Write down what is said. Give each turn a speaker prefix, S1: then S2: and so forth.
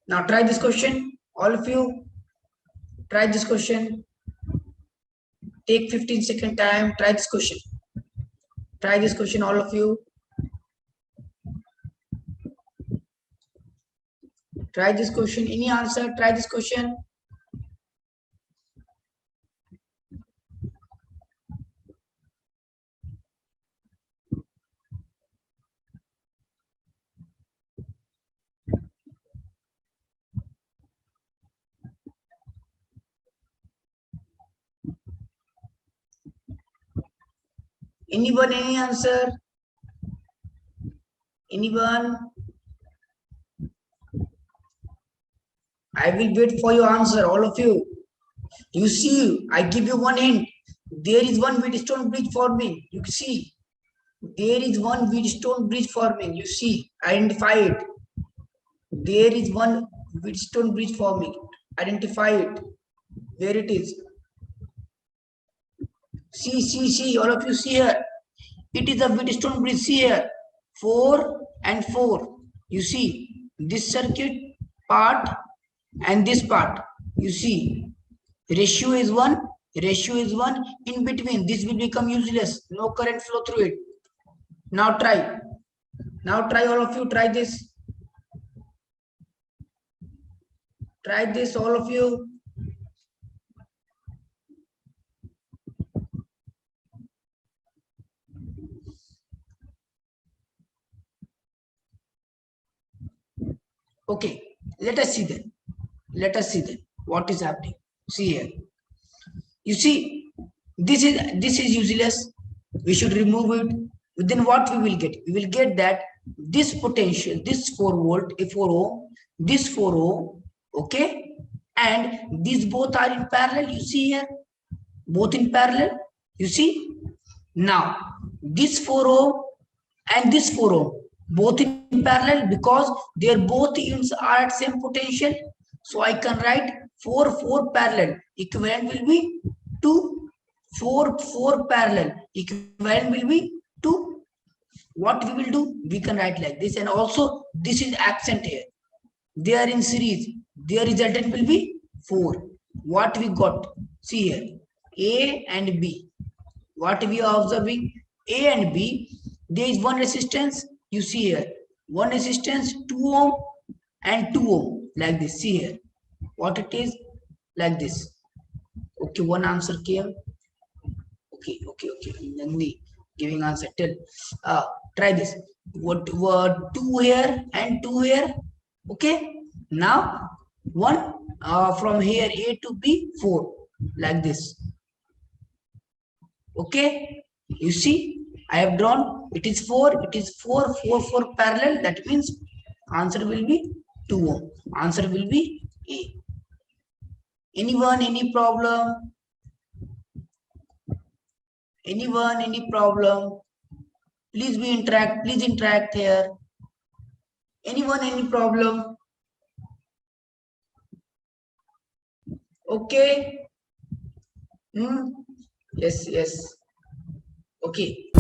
S1: Now try this question. All of you, try this question. Take 15-second time. Try this question. Try this question, all of you. Try this question. Any answer? Try this question. Anyone, any answer? Anyone? I will wait for your answer, all of you. You see, I give you one hint. There is one Wheatstone bridge forming. You see, there is one Wheatstone bridge forming. You see, identify it. There is one Wheatstone bridge forming. Identify it. Where it is. See, all of you see here. It is a Wheatstone bridge. See here, 4 and 4. You see, this circuit part and this part. You see, ratio is 1. Ratio is 1. In between, this will become useless. No current flow through it. Now try. Now try, all of you. Try this. Try this, all of you. Okay, let us see then. Let us see then what is happening. See here. You see, this is useless. We should remove it. Then what we will get? We will get that this potential, this 4 volt, a 4 ohm, this 4 ohm, okay, and these both are in parallel. You see here, both in parallel. You see. Now this 4 ohm and this 4 ohm both in parallel because their both ends are at same potential. So I can write 4 parallel. Equivalent will be 2. 4 parallel. Equivalent will be 2. What we will do? We can write like this, and also this is absent here. They are in series. Their resultant will be 4. What we got? See here, A and B. What we are observing? A and B. There is one resistance. You see here, one resistance, 2 ohm and 2 ohm, like this. See here, what it is, like this. Okay, one answer came. Okay. Nandi giving answer. Tell. Try this. What were 2 here and 2 here? Okay. Now one from here A to B, 4, like this. Okay. You see, I have drawn. It is 4. It is 4 parallel. That means answer will be 2 ohm. Answer will be A. Anyone, any problem? Anyone, any problem? Please interact. Please interact here. Anyone, any problem? Okay. Yes. Okay.